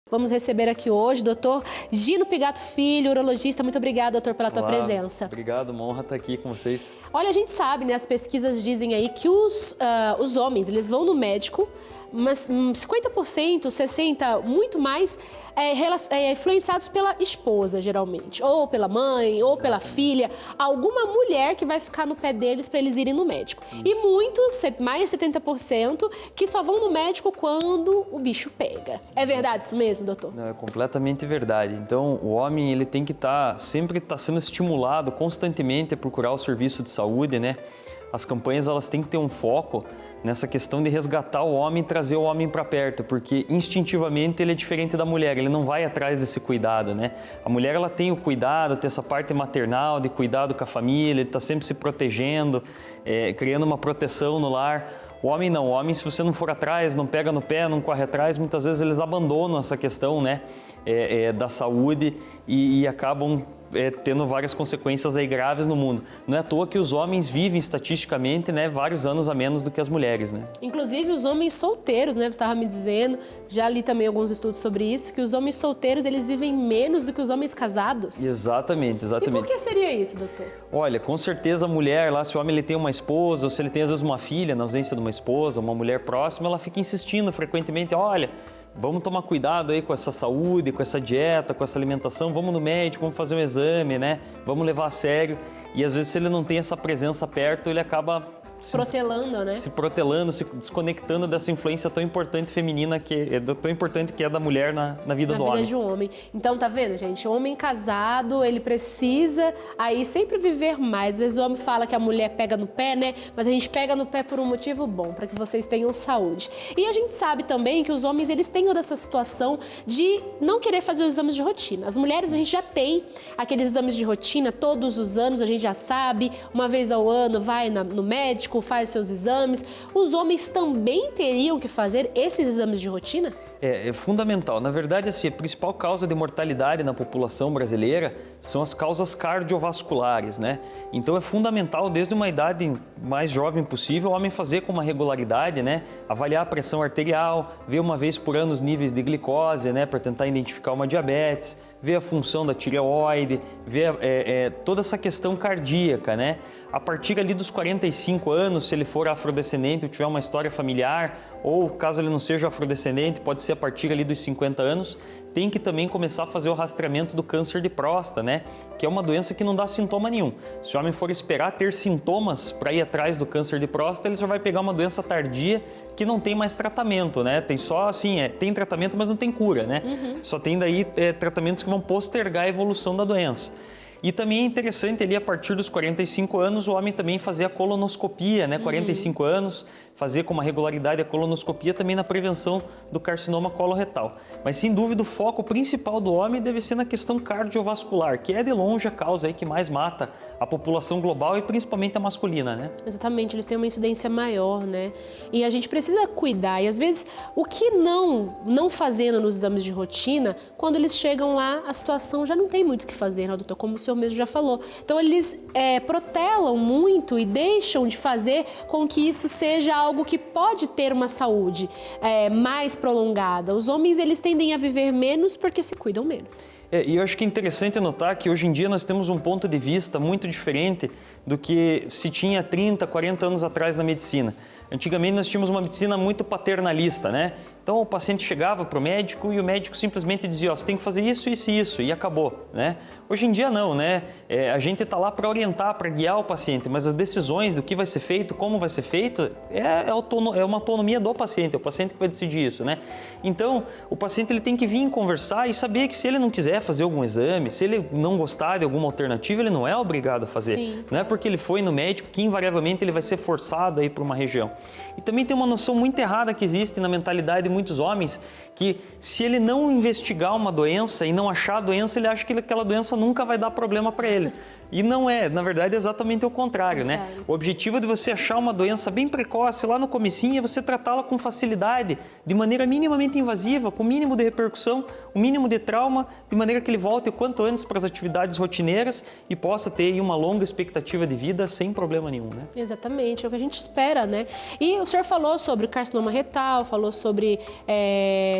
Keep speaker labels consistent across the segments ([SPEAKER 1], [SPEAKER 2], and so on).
[SPEAKER 1] Vamos receber aqui hoje o doutor Gino Pigato Filho, urologista. Muito obrigada, doutor, pela tua presença.
[SPEAKER 2] Obrigado, uma honra estar aqui com vocês.
[SPEAKER 1] Olha, a gente sabe, né, as pesquisas dizem aí que os homens, eles vão no médico, mas 50%, 60%, muito mais, influenciados pela esposa, geralmente. Ou pela mãe, ou pela filha. Alguma mulher que vai ficar no pé deles para eles irem no médico. Isso. E muitos, mais de 70%, que só vão no médico quando o bicho pega. É verdade isso mesmo, doutor?
[SPEAKER 2] Não, é completamente verdade. Então, o homem ele tem que sempre estar sendo estimulado constantemente a procurar o serviço de saúde, né? As campanhas elas têm que ter um foco nessa questão de resgatar o homem e trazer o homem para perto, porque instintivamente ele é diferente da mulher, ele não vai atrás desse cuidado, né? A mulher ela tem o cuidado, tem essa parte maternal de cuidado com a família, ele está sempre se protegendo, criando uma proteção no lar. O homem não, o homem se você não for atrás, não pega no pé, não corre atrás, muitas vezes eles abandonam essa questão, né, da saúde e acabam tendo várias consequências aí graves no mundo. Não é à toa que os homens vivem estatisticamente, né, vários anos a menos do que as mulheres, né? Inclusive
[SPEAKER 1] os homens solteiros, né, você estava me dizendo, já li também alguns estudos sobre isso, que os homens solteiros eles vivem menos do que os homens casados.
[SPEAKER 2] Exatamente.
[SPEAKER 1] E por que seria isso, doutor?
[SPEAKER 2] Olha, com certeza a mulher lá, se o homem ele tem uma esposa, ou se ele tem às vezes uma filha na ausência de uma esposa, uma mulher próxima, ela fica insistindo frequentemente, olha, vamos tomar cuidado aí com essa saúde, com essa dieta, com essa alimentação, vamos no médico, vamos fazer um exame, né? Vamos levar a sério. E às vezes se ele não tem essa presença perto, ele acaba se protelando, se desconectando dessa influência tão importante feminina, tão importante que é da mulher na vida do homem.
[SPEAKER 1] Na vida de um homem. Então, tá vendo, gente? O homem casado, ele precisa aí sempre viver mais. Às vezes o homem fala que a mulher pega no pé, né? Mas a gente pega no pé por um motivo bom, para que vocês tenham saúde. E a gente sabe também que os homens, eles têm dessa situação de não querer fazer os exames de rotina. As mulheres, a gente já tem aqueles exames de rotina todos os anos, a gente já sabe, uma vez ao ano vai no médico, faz seus exames. Os homens também teriam que fazer esses exames de rotina?
[SPEAKER 2] É fundamental. Na verdade, assim, a principal causa de mortalidade na população brasileira são as causas cardiovasculares, né? Então é fundamental, desde uma idade mais jovem possível, o homem fazer com uma regularidade, né? Avaliar a pressão arterial, ver uma vez por ano os níveis de glicose, né? Para tentar identificar uma diabetes, ver a função da tireoide, ver toda essa questão cardíaca, né? A partir ali dos 45 anos, se ele for afrodescendente ou tiver uma história familiar, ou caso ele não seja afrodescendente, pode ser a partir ali dos 50 anos, tem que também começar a fazer o rastreamento do câncer de próstata, né? Que é uma doença que não dá sintoma nenhum. Se o homem for esperar ter sintomas para ir atrás do câncer de próstata, ele só vai pegar uma doença tardia que não tem mais tratamento, né? Tem só assim, tem tratamento, mas não tem cura, né? Só tem daí tratamentos que vão postergar a evolução da doença. E também é interessante ali, a partir dos 45 anos, o homem também fazer a colonoscopia, né? 45 anos, fazer com uma regularidade a colonoscopia também na prevenção do carcinoma coloretal. Mas, sem dúvida, o foco principal do homem deve ser na questão cardiovascular, que é de longe a causa aí que mais mata a população global e principalmente a masculina, né?
[SPEAKER 1] Exatamente, eles têm uma incidência maior, né? E a gente precisa cuidar. E, às vezes, o que não fazendo nos exames de rotina, quando eles chegam lá, a situação já não tem muito o que fazer, né, doutor? Como o senhor mesmo já falou. Então, eles protelam muito e deixam de fazer com que isso seja algo que pode ter uma saúde mais prolongada. Os homens, eles tendem a viver menos porque se cuidam menos.
[SPEAKER 2] E eu acho que é interessante notar que hoje em dia nós temos um ponto de vista muito diferente do que se tinha 30, 40 anos atrás na medicina. Antigamente nós tínhamos uma medicina muito paternalista, né? Então o paciente chegava para o médico e o médico simplesmente dizia, ó, você tem que fazer isso, isso e isso, e acabou, né? Hoje em dia não, né? A gente está lá para orientar, para guiar o paciente, mas as decisões do que vai ser feito, como vai ser feito, é uma autonomia do paciente, é o paciente que vai decidir isso, né? Então o paciente ele tem que vir conversar e saber que se ele não quiser fazer algum exame, se ele não gostar de alguma alternativa, ele não é obrigado a fazer.
[SPEAKER 1] Sim.
[SPEAKER 2] Não é porque ele foi no médico que invariavelmente ele vai ser forçado a ir para uma região. E também tem uma noção muito errada que existe na mentalidade de muitos homens, que se ele não investigar uma doença e não achar a doença, ele acha que aquela doença nunca vai dar problema para ele. E não é, na verdade é exatamente o contrário, né? O objetivo de você achar uma doença bem precoce lá no comecinho é você tratá-la com facilidade, de maneira minimamente invasiva, com o mínimo de repercussão, o mínimo de trauma, de maneira que ele volte o quanto antes para as atividades rotineiras e possa ter aí uma longa expectativa de vida sem problema nenhum, né?
[SPEAKER 1] Exatamente, é o que a gente espera, né? E o senhor falou sobre carcinoma retal, falou sobre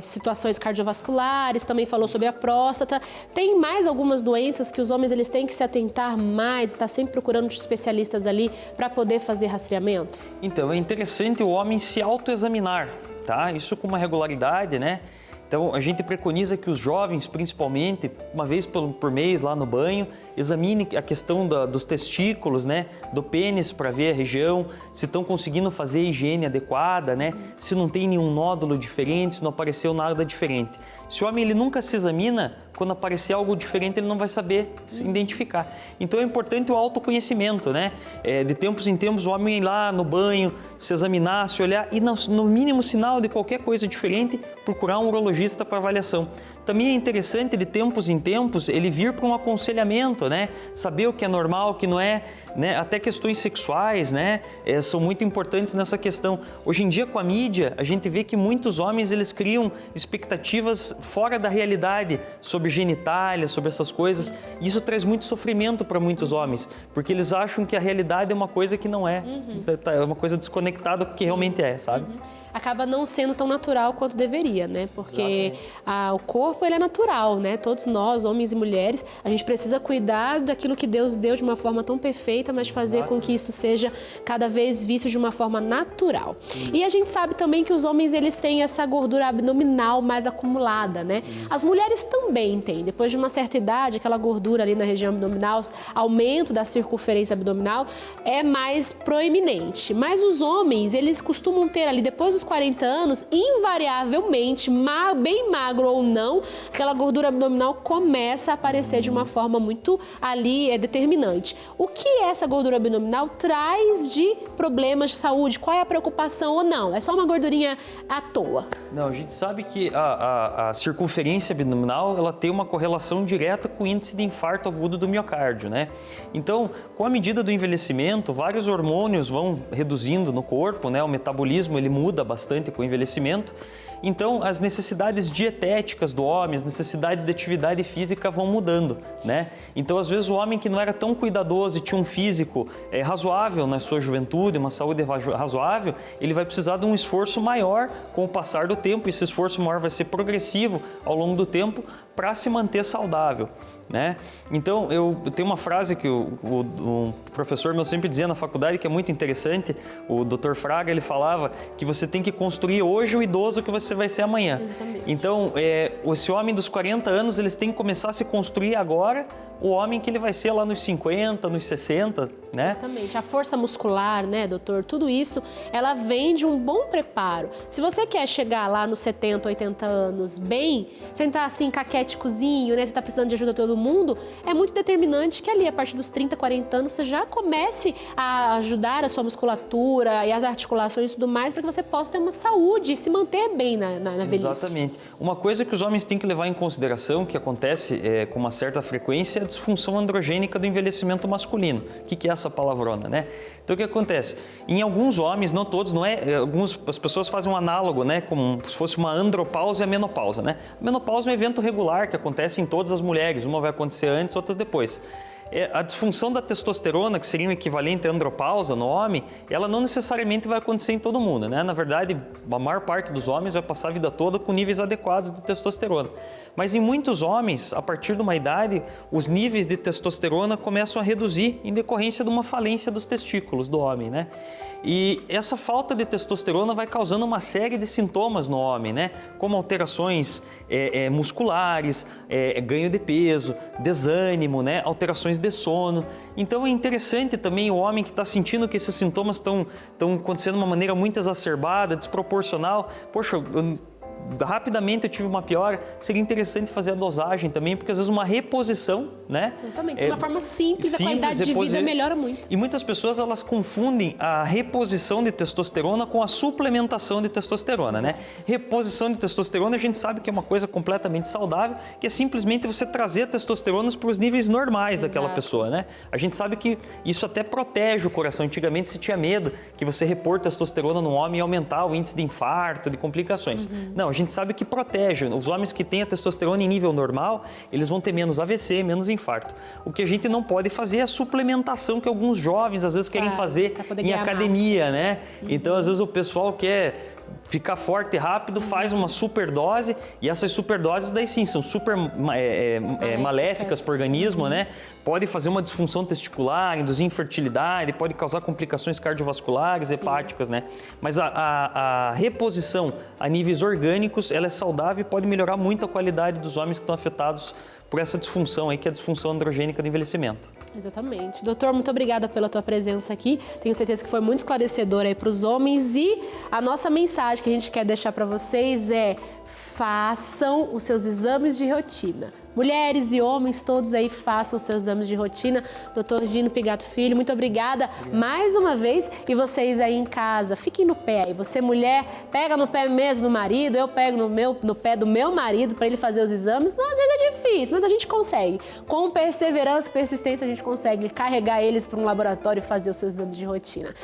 [SPEAKER 1] situações cardiovasculares, também falou sobre a próstata. Tem mais algumas doenças que os homens eles têm que se atentar mais, estar sempre procurando especialistas ali para poder fazer rastreamento?
[SPEAKER 2] Então, é interessante o homem se autoexaminar, tá? Isso com uma regularidade, né? Então, a gente preconiza que os jovens, principalmente, uma vez por mês lá no banho, examine a questão dos testículos, né? Do pênis para ver a região, se estão conseguindo fazer a higiene adequada, né? Se não tem nenhum nódulo diferente, se não apareceu nada diferente. Se o homem ele nunca se examina, quando aparecer algo diferente ele não vai saber se identificar. Então é importante o autoconhecimento, né? De tempos em tempos o homem ir lá no banho, se examinar, se olhar e no mínimo sinal de qualquer coisa diferente, procurar um urologista para avaliação. Também é interessante de tempos em tempos ele vir para um aconselhamento, né? Saber o que é normal, o que não é, né? Até questões sexuais, né? São muito importantes nessa questão. Hoje em dia com a mídia a gente vê que muitos homens eles criam expectativas fora da realidade sobre genitália, sobre essas coisas. E isso traz muito sofrimento para muitos homens, porque eles acham que a realidade é uma coisa que não é, é uma coisa desconectada do que realmente é, sabe?
[SPEAKER 1] Acaba não sendo tão natural quanto deveria, né? Porque o corpo ele é natural, né? Todos nós, homens e mulheres, a gente precisa cuidar daquilo que Deus deu de uma forma tão perfeita, mas fazer com que isso seja cada vez visto de uma forma natural. E a gente sabe também que os homens eles têm essa gordura abdominal mais acumulada, né? As mulheres também têm. Depois de uma certa idade, aquela gordura ali na região abdominal, aumento da circunferência abdominal é mais proeminente. Mas os homens, eles costumam ter ali depois dos 40 anos, invariavelmente, bem magro ou não, aquela gordura abdominal começa a aparecer de uma forma muito ali determinante. O que essa gordura abdominal traz de problemas de saúde? Qual é a preocupação ou não? É só uma gordurinha à toa?
[SPEAKER 2] Não, a gente sabe que a circunferência abdominal ela tem uma correlação direta com o índice de infarto agudo do miocárdio, né? Então, com a medida do envelhecimento, vários hormônios vão reduzindo no corpo, né? O metabolismo ele muda bastante com o envelhecimento. Então, as necessidades dietéticas do homem, as necessidades de atividade física vão mudando, né? Então, às vezes, o homem que não era tão cuidadoso e tinha um físico razoável na sua juventude, uma saúde razoável, ele vai precisar de um esforço maior com o passar do tempo. Esse esforço maior vai ser progressivo ao longo do tempo para se manter saudável, né? Então, eu tenho uma frase que o professor meu sempre dizia na faculdade que é muito interessante. O Dr. Fraga, ele falava que você tem que construir hoje o idoso que você vai ser amanhã.
[SPEAKER 1] Exatamente.
[SPEAKER 2] Então, esse homem dos 40 anos, eles têm que começar a se construir agora o homem que ele vai ser lá nos 50, nos 60, né?
[SPEAKER 1] Exatamente. A força muscular, né, doutor? Tudo isso, ela vem de um bom preparo. Se você quer chegar lá nos 70, 80 anos bem, sem estar assim caquéticozinho, né? Você está precisando de ajuda de todo mundo, é muito determinante que ali, a partir dos 30, 40 anos, você já comece a ajudar a sua musculatura e as articulações e tudo mais, para que você possa ter uma saúde e se manter bem na velhice.
[SPEAKER 2] Exatamente. Uma coisa que os homens têm que levar em consideração, que acontece com uma certa frequência, é a disfunção androgênica do envelhecimento masculino. O que é essa palavrona, né? Então, o que acontece? Em alguns homens, não todos, não é? As pessoas fazem um análogo, né? Como se fosse uma andropausa e a menopausa, né? A menopausa é um evento regular que acontece em todas as mulheres. Uma vai acontecer antes, outras depois. A disfunção da testosterona, que seria o equivalente à andropausa no homem, ela não necessariamente vai acontecer em todo mundo, né? Na verdade, a maior parte dos homens vai passar a vida toda com níveis adequados de testosterona. Mas em muitos homens, a partir de uma idade, os níveis de testosterona começam a reduzir em decorrência de uma falência dos testículos do homem, né? E essa falta de testosterona vai causando uma série de sintomas no homem, né? Como alterações musculares, ganho de peso, desânimo, né? Alterações de sono. Então é interessante também o homem que está sentindo que esses sintomas estão acontecendo de uma maneira muito exacerbada, desproporcional. Poxa, rapidamente eu tive uma piora, seria interessante fazer a dosagem também, porque às vezes uma reposição, né?
[SPEAKER 1] Exatamente, de uma forma simples, a qualidade de vida melhora muito.
[SPEAKER 2] E muitas pessoas, elas confundem a reposição de testosterona com a suplementação de testosterona, né? Reposição de testosterona, a gente sabe que é uma coisa completamente saudável, que é simplesmente você trazer a testosterona para os níveis normais daquela pessoa, né? A gente sabe que isso até protege o coração. Antigamente se tinha medo que você repor testosterona no homem e aumentar o índice de infarto, de complicações. Não, a gente sabe que protege. Os homens que têm a testosterona em nível normal, eles vão ter menos AVC, menos infarto. O que a gente não pode fazer é a suplementação que alguns jovens às vezes querem fazer em academia, né? Então, às vezes o pessoal quer ficar forte e rápido, faz uma superdose, e essas superdoses daí sim são super maléficas para o organismo, né? Pode fazer uma disfunção testicular, induzir infertilidade, pode causar complicações cardiovasculares, hepáticas, né? Mas a reposição a níveis orgânicos, ela é saudável e pode melhorar muito a qualidade dos homens que estão afetados por essa disfunção aí, que é a disfunção androgênica do envelhecimento.
[SPEAKER 1] Exatamente. Doutor, muito obrigada pela tua presença aqui. Tenho certeza que foi muito esclarecedora aí para os homens. E a nossa mensagem que a gente quer deixar para vocês é: façam os seus exames de rotina. Mulheres e homens, todos aí façam os seus exames de rotina. Doutor Gino Pigato Filho, muito obrigada mais uma vez. E vocês aí em casa, fiquem no pé aí. Você, mulher, pega no pé mesmo do marido, eu pego no pé do meu marido para ele fazer os exames. Não, às vezes é difícil, mas a gente consegue. Com perseverança e persistência, a gente consegue carregar eles para um laboratório e fazer os seus exames de rotina.